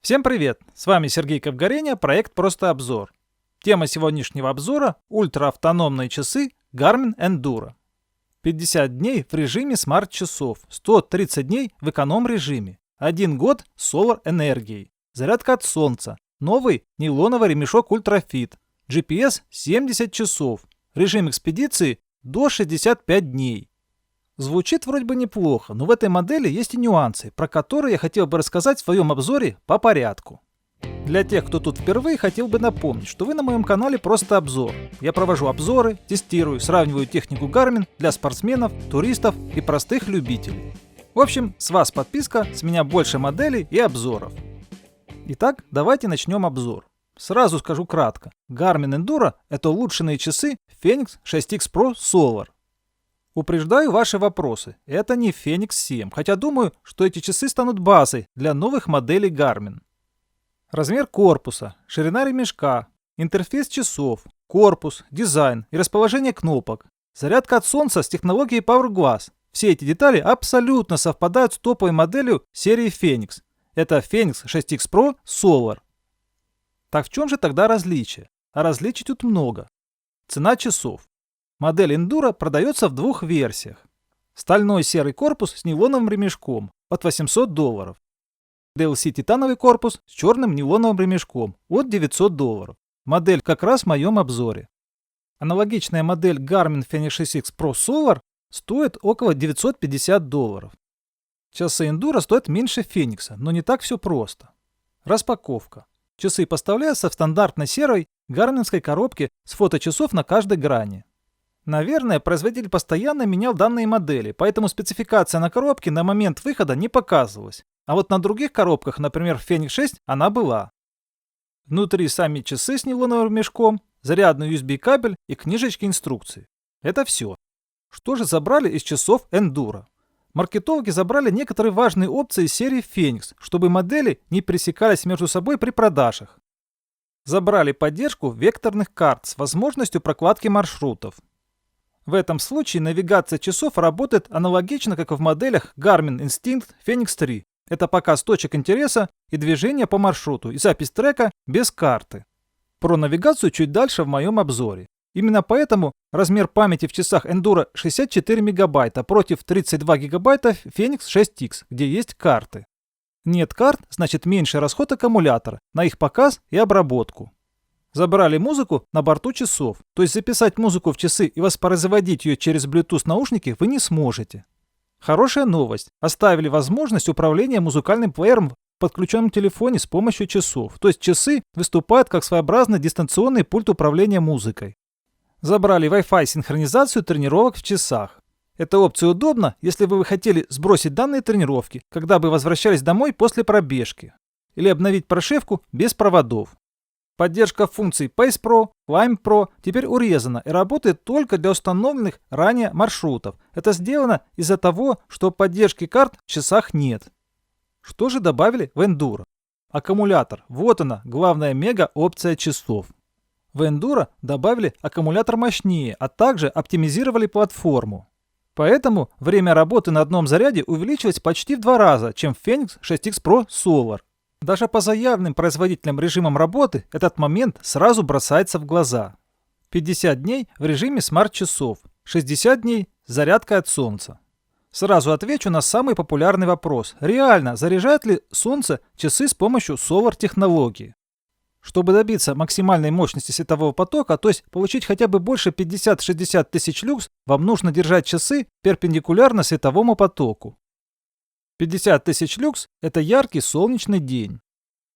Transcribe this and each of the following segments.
Всем привет! С вами Сергей Ковгореня, проект «Просто обзор». Тема сегодняшнего обзора – ультраавтономные часы Garmin Enduro. 50 дней в режиме смарт-часов, 130 дней в эконом-режиме, 1 год с солар-энергией, зарядка от солнца, новый нейлоновый ремешок UltraFit, GPS 70 часов, режим экспедиции до 65 дней. Звучит вроде бы неплохо, но в этой модели есть и нюансы, про которые я хотел бы рассказать в своем обзоре по порядку. Для тех, кто тут впервые, хотел бы напомнить, что вы на моем канале «Просто обзор». Я провожу обзоры, тестирую, сравниваю технику Garmin для спортсменов, туристов и простых любителей. В общем, с вас подписка, с меня больше моделей и обзоров. Итак, давайте начнем обзор. Сразу скажу кратко. Garmin Enduro – это улучшенные часы Fenix 6X Pro Solar. Упреждаю ваши вопросы. Это не Fenix 7, хотя думаю, что эти часы станут базой для новых моделей Garmin. Размер корпуса, ширина ремешка, интерфейс часов, корпус, дизайн и расположение кнопок, зарядка от солнца с технологией PowerGlass. Все эти детали абсолютно совпадают с топовой моделью серии Fenix. Это Fenix 6X Pro Solar. Так в чем же тогда различие? А различий тут много. Цена часов. Модель Enduro продается в двух версиях. Стальной серый корпус с нейлоновым ремешком от $800. DLC титановый корпус с черным нейлоновым ремешком от $900. Модель как раз в моем обзоре. Аналогичная модель Garmin Fenix 6X Pro Solar стоит около $950. Часы Enduro стоят меньше Fenix, но не так все просто. Распаковка. Часы поставляются в стандартной серой гарминской коробке с фото часов на каждой грани. Наверное, производитель постоянно менял данные модели, поэтому спецификация на коробке на момент выхода не показывалась. А вот на других коробках, например, Fenix 6, она была. Внутри сами часы с нейлоновым ремешком, зарядный USB кабель и книжечки инструкций. Это все. Что же забрали из часов Enduro? Маркетологи забрали некоторые важные опции из серии Fenix, чтобы модели не пересекались между собой при продажах. Забрали поддержку векторных карт с возможностью прокладки маршрутов. В этом случае навигация часов работает аналогично, как и в моделях Garmin Instinct Fenix 3. Это показ точек интереса и движение по маршруту и запись трека без карты. Про навигацию чуть дальше в моем обзоре. Именно поэтому размер памяти в часах Enduro 64 мегабайта против 32 гигабайта Fenix 6X, где есть карты. Нет карт, значит меньший расход аккумулятора на их показ и обработку. Забрали музыку на борту часов, то есть записать музыку в часы и воспроизводить ее через Bluetooth наушники вы не сможете. Хорошая новость. Оставили возможность управления музыкальным плеером в подключенном телефоне с помощью часов, то есть часы выступают как своеобразный дистанционный пульт управления музыкой. Забрали Wi-Fi синхронизацию тренировок в часах. Эта опция удобна, если бы вы хотели сбросить данные тренировки, когда бы возвращались домой после пробежки, или обновить прошивку без проводов. Поддержка функций Pace Pro, Climb Pro теперь урезана и работает только для установленных ранее маршрутов. Это сделано из-за того, что поддержки карт в часах нет. Что же добавили в Enduro? Аккумулятор. Вот она, главная мега-опция часов. В Enduro добавили аккумулятор мощнее, а также оптимизировали платформу. Поэтому время работы на одном заряде увеличилось почти в 2 раза, чем в Fenix 6X Pro Solar. Даже по заявленным производителям режимам работы этот момент сразу бросается в глаза. 50 дней в режиме смарт-часов, 60 дней с зарядкой от солнца. Сразу отвечу на самый популярный вопрос. Реально, заряжает ли солнце часы с помощью Solar-технологии? Чтобы добиться максимальной мощности светового потока, то есть получить хотя бы больше 50-60 тысяч люкс, вам нужно держать часы перпендикулярно световому потоку. 50 тысяч люкс – это яркий солнечный день.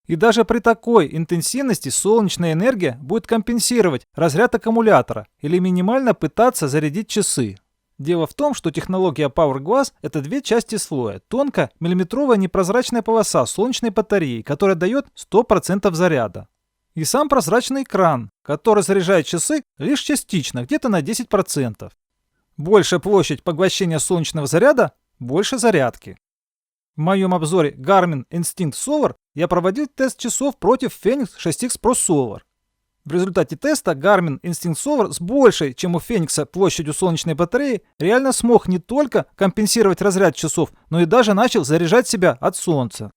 И даже при такой интенсивности солнечная энергия будет компенсировать разряд аккумулятора или минимально пытаться зарядить часы. Дело в том, что технология PowerGlass – это 2 части слоя. Тонкая миллиметровая непрозрачная полоса солнечной батареи, которая дает 100% заряда. И сам прозрачный экран, который заряжает часы лишь частично, где-то на 10%. Большая площадь поглощения солнечного заряда – больше зарядки. В моем обзоре Garmin Instinct Solar я проводил тест часов против Fenix 6X Pro Solar. В результате теста Garmin Instinct Solar с большей, чем у Fenix площадью солнечной батареи, реально смог не только компенсировать разряд часов, но и даже начал заряжать себя от солнца.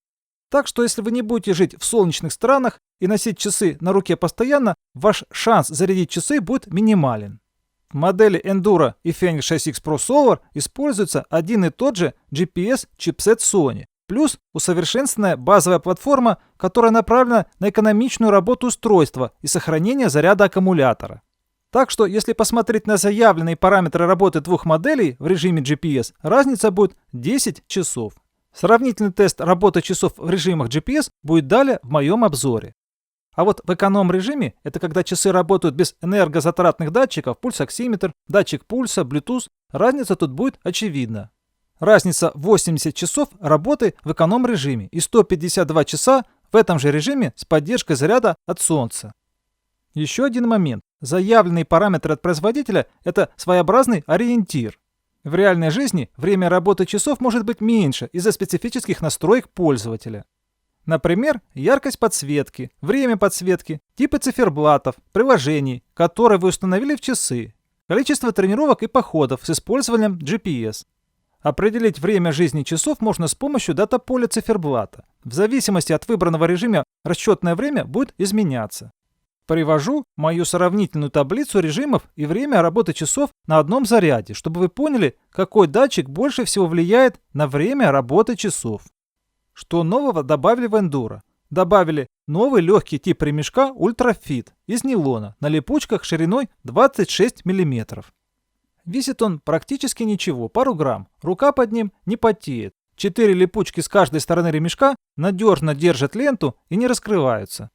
Так что если вы не будете жить в солнечных странах и носить часы на руке постоянно, ваш шанс зарядить часы будет минимален. В модели Endura и Phoenix 6X Pro Solar используется один и тот же GPS-чипсет Sony, плюс усовершенствованная базовая платформа, которая направлена на экономичную работу устройства и сохранение заряда аккумулятора. Так что, если посмотреть на заявленные параметры работы двух моделей в режиме GPS, разница будет 10 часов. Сравнительный тест работы часов в режимах GPS будет далее в моем обзоре. А вот в эконом-режиме, это когда часы работают без энергозатратных датчиков, пульсоксиметр, датчик пульса, Bluetooth, разница тут будет очевидна. Разница 80 часов работы в эконом-режиме и 152 часа в этом же режиме с поддержкой заряда от солнца. Еще один момент. Заявленные параметры от производителя – это своеобразный ориентир. В реальной жизни время работы часов может быть меньше из-за специфических настроек пользователя. Например, яркость подсветки, время подсветки, типы циферблатов, приложений, которые вы установили в часы, количество тренировок и походов с использованием GPS. Определить время жизни часов можно с помощью дата-поля циферблата. В зависимости от выбранного режима расчетное время будет изменяться. Привожу мою сравнительную таблицу режимов и время работы часов на одном заряде, чтобы вы поняли, какой датчик больше всего влияет на время работы часов. Что нового добавили в Endura? Добавили новый легкий тип ремешка Ultra Fit из нейлона на липучках шириной 26 мм. Весит он практически ничего, пару грамм, рука под ним не потеет. 4 липучки с каждой стороны ремешка надежно держат ленту и не раскрываются.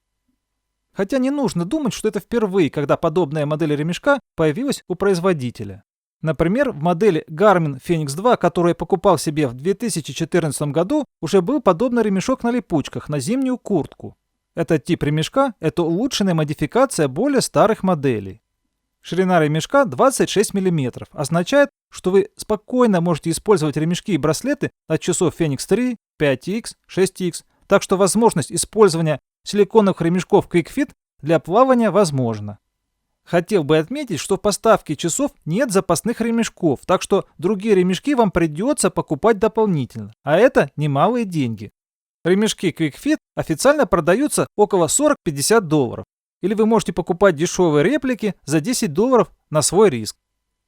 Хотя не нужно думать, что это впервые, когда подобная модель ремешка появилась у производителя. Например, в модели Garmin Fenix 2, которую я покупал себе в 2014 году, уже был подобный ремешок на липучках на зимнюю куртку. Этот тип ремешка – это улучшенная модификация более старых моделей. Ширина ремешка 26 мм, означает, что вы спокойно можете использовать ремешки и браслеты от часов Fenix 3, 5X, 6X, так что возможность использования силиконовых ремешков Quick Fit для плавания возможна. Хотел бы отметить, что в поставке часов нет запасных ремешков, так что другие ремешки вам придется покупать дополнительно, а это немалые деньги. Ремешки Quick Fit официально продаются около $40-50, или вы можете покупать дешевые реплики за $10 на свой риск.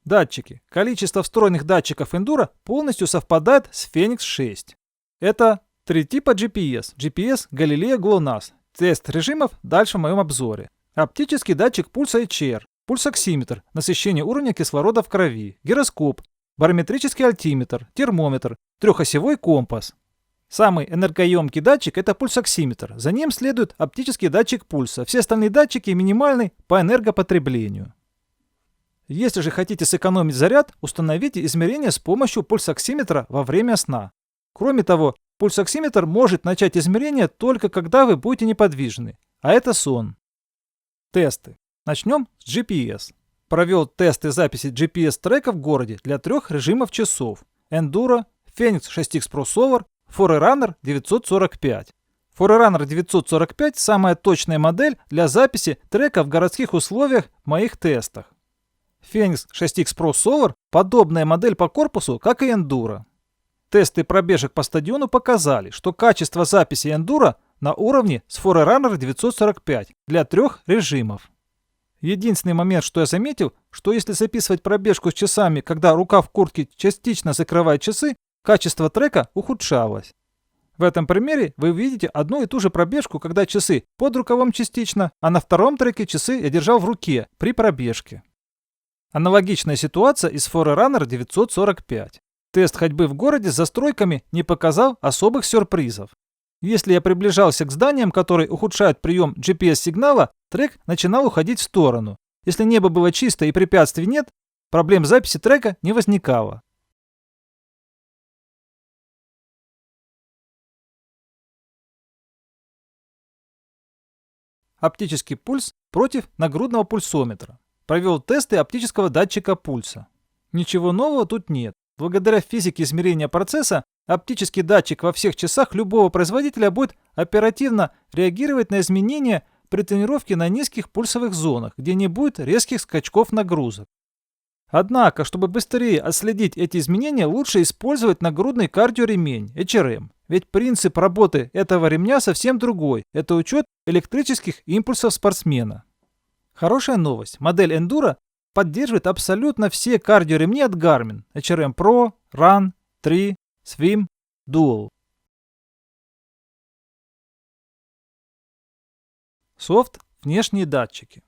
Датчики. Количество встроенных датчиков Endura полностью совпадает с Phoenix 6. Это 3 типа GPS, Galileo, GLONASS. Тест режимов дальше в моем обзоре. Оптический датчик пульса HR, пульсоксиметр, насыщение уровня кислорода в крови, гироскоп, барометрический альтиметр, термометр, трехосевой компас. Самый энергоемкий датчик – это пульсоксиметр. За ним следует оптический датчик пульса. Все остальные датчики минимальны по энергопотреблению. Если же хотите сэкономить заряд, установите измерение с помощью пульсоксиметра во время сна. Кроме того, пульсоксиметр может начать измерение только когда вы будете неподвижны, а это сон. Тесты. Начнем с GPS. Провел тесты записи GPS-трека в городе для 3 режимов часов: Endura, Phoenix 6X Pro Solar, Forerunner 945. Forerunner 945 – самая точная модель для записи трека в городских условиях в моих тестах. Phoenix 6X Pro Solar – подобная модель по корпусу, как и Endura. Тесты пробежек по стадиону показали, что качество записи Endura на уровне с Forerunner 945 для 3 режимов. Единственный момент, что я заметил, что если записывать пробежку с часами, когда рука в куртке частично закрывает часы, качество трека ухудшалось. В этом примере вы видите одну и ту же пробежку, когда часы под рукавом частично, а на втором треке часы я держал в руке при пробежке. Аналогичная ситуация и с Forerunner 945. Тест ходьбы в городе с застройками не показал особых сюрпризов. Если я приближался к зданиям, которые ухудшают прием GPS-сигнала, трек начинал уходить в сторону. Если небо было чисто и препятствий нет, проблем записи трека не возникало. Оптический пульс против нагрудного пульсометра. Провел тесты оптического датчика пульса. Ничего нового тут нет. Благодаря физике измерения процесса, оптический датчик во всех часах любого производителя будет оперативно реагировать на изменения при тренировке на низких пульсовых зонах, где не будет резких скачков нагрузок. Однако, чтобы быстрее отследить эти изменения, лучше использовать нагрудный кардиоремень HRM. Ведь принцип работы этого ремня совсем другой. Это учет электрических импульсов спортсмена. Хорошая новость. Модель Endura поддерживает абсолютно все кардиоремни от Garmin: HRM Pro, Run, Tree, Swim, Dual. Софт – внешние датчики.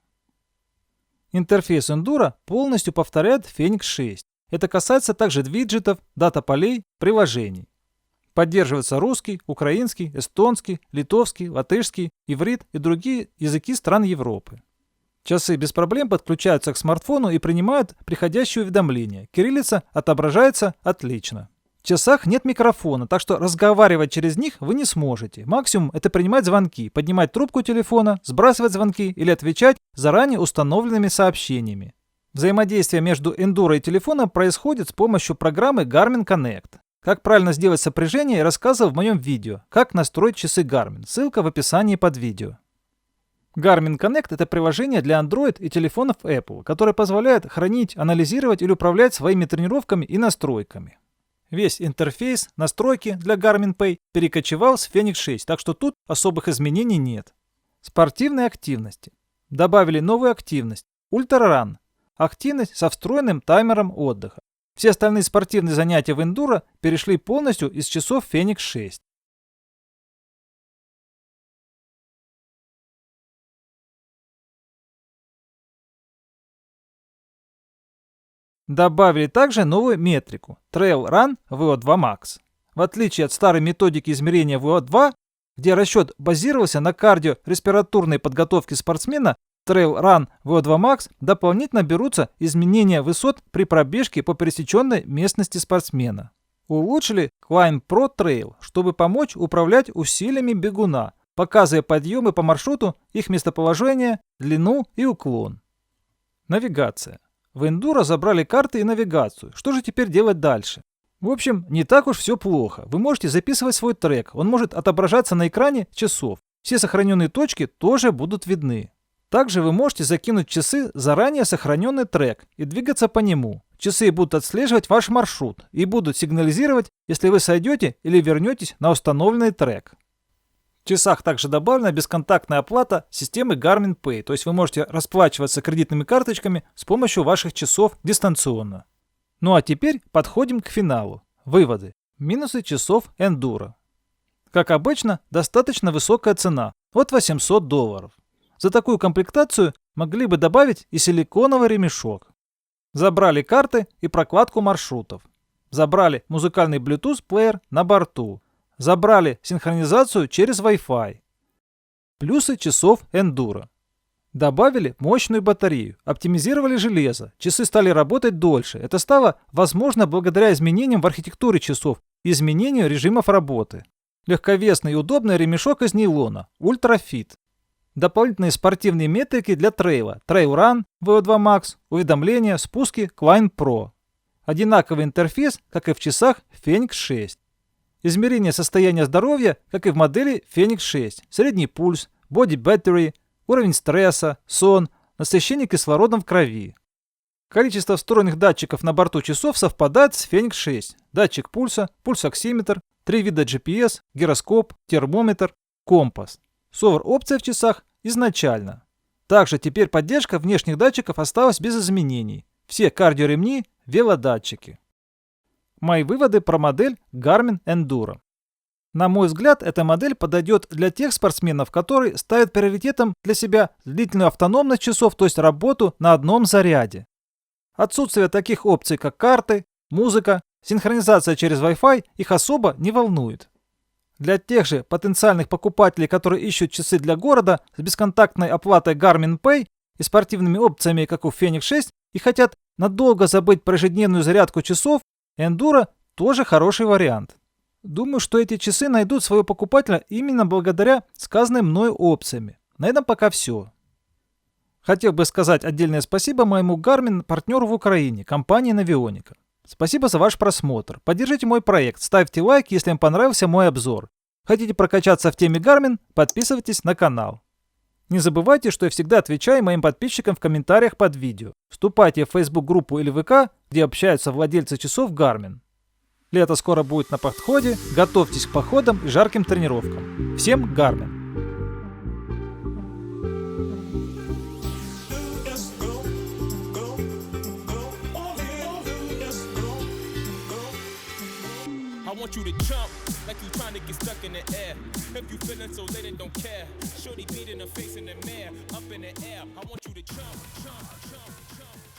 Интерфейс Endura полностью повторяет Fenix 6. Это касается также виджетов, дата-полей, приложений. Поддерживается русский, украинский, эстонский, литовский, латышский, иврит и другие языки стран Европы. Часы без проблем подключаются к смартфону и принимают приходящие уведомления. Кириллица отображается отлично. В часах нет микрофона, так что разговаривать через них вы не сможете. Максимум – это принимать звонки, поднимать трубку телефона, сбрасывать звонки или отвечать заранее установленными сообщениями. Взаимодействие между Endura и телефоном происходит с помощью программы Garmin Connect. Как правильно сделать сопряжение, я рассказывал в моем видео «Как настроить часы Garmin». Ссылка в описании под видео. Garmin Connect – это приложение для Android и телефонов Apple, которое позволяет хранить, анализировать или управлять своими тренировками и настройками. Весь интерфейс, настройки для Garmin Pay перекочевал с Fenix 6, так что тут особых изменений нет. Спортивные активности. Добавили новую активность – Ultra Run. Активность со встроенным таймером отдыха. Все остальные спортивные занятия в Endura перешли полностью из часов Fenix 6. Добавили также новую метрику Trail Run VO2 Max. В отличие от старой методики измерения VO2, где расчет базировался на кардиореспираторной подготовке спортсмена, Trail Run VO2 Max дополнительно берутся изменения высот при пробежке по пересеченной местности спортсмена. Улучшили Climb Pro Trail, чтобы помочь управлять усилиями бегуна, показывая подъемы по маршруту, их местоположение, длину и уклон. Навигация. В Endura забрали карты и навигацию. Что же теперь делать дальше? В общем, не так уж все плохо. Вы можете записывать свой трек, он может отображаться на экране часов. Все сохраненные точки тоже будут видны. Также вы можете закинуть в часы заранее сохраненный трек и двигаться по нему. Часы будут отслеживать ваш маршрут и будут сигнализировать, если вы сойдете или вернетесь на установленный трек. В часах также добавлена бесконтактная оплата системы Garmin Pay, то есть вы можете расплачиваться кредитными карточками с помощью ваших часов дистанционно. Ну а теперь подходим к финалу. Выводы. Минусы часов Endura. Как обычно, достаточно высокая цена – от $800. За такую комплектацию могли бы добавить и силиконовый ремешок. Забрали карты и прокладку маршрутов. Забрали музыкальный Bluetooth-плеер на борту. Забрали синхронизацию через Wi-Fi. Плюсы часов Endura. Добавили мощную батарею, оптимизировали железо, часы стали работать дольше. Это стало возможно благодаря изменениям в архитектуре часов и изменению режимов работы. Легковесный и удобный ремешок из нейлона Ultra Fit. Дополнительные спортивные метрики для трейла Trail Run VO2 Max, уведомления, спуски Climb Pro. Одинаковый интерфейс, как и в часах Fenix 6. Измерение состояния здоровья, как и в модели Fenix 6. Средний пульс, body battery, уровень стресса, сон, насыщение кислородом в крови. Количество встроенных датчиков на борту часов совпадает с Fenix 6. Датчик пульса, пульсоксиметр, 3 вида GPS, гироскоп, термометр, компас. Совр-опция в часах изначально. Также теперь поддержка внешних датчиков осталась без изменений. Все кардиоремни – велодатчики. Мои выводы про модель Garmin Endura. На мой взгляд, эта модель подойдет для тех спортсменов, которые ставят приоритетом для себя длительную автономность часов, то есть работу на одном заряде. Отсутствие таких опций, как карты, музыка, синхронизация через Wi-Fi их особо не волнует. Для тех же потенциальных покупателей, которые ищут часы для города с бесконтактной оплатой Garmin Pay и спортивными опциями, как у Fenix 6, и хотят надолго забыть про ежедневную зарядку часов, Endura тоже хороший вариант. Думаю, что эти часы найдут своего покупателя именно благодаря сказанным мною опциями. На этом пока все. Хотел бы сказать отдельное спасибо моему Garmin партнеру в Украине, компании Navionics. Спасибо за ваш просмотр. Поддержите мой проект, ставьте лайк, если вам понравился мой обзор. Хотите прокачаться в теме Garmin? Подписывайтесь на канал. Не забывайте, что я всегда отвечаю моим подписчикам в комментариях под видео. Вступайте в Facebook группу или ВК, где общаются владельцы часов Garmin. Лето скоро будет на подходе, готовьтесь к походам и жарким тренировкам. Всем Garmin! I want you to jump like you trying to get stuck in the air. If you feeling so late and don't care, shorty beat in the face in the mirror, up in the air. I want you to jump, jump, jump.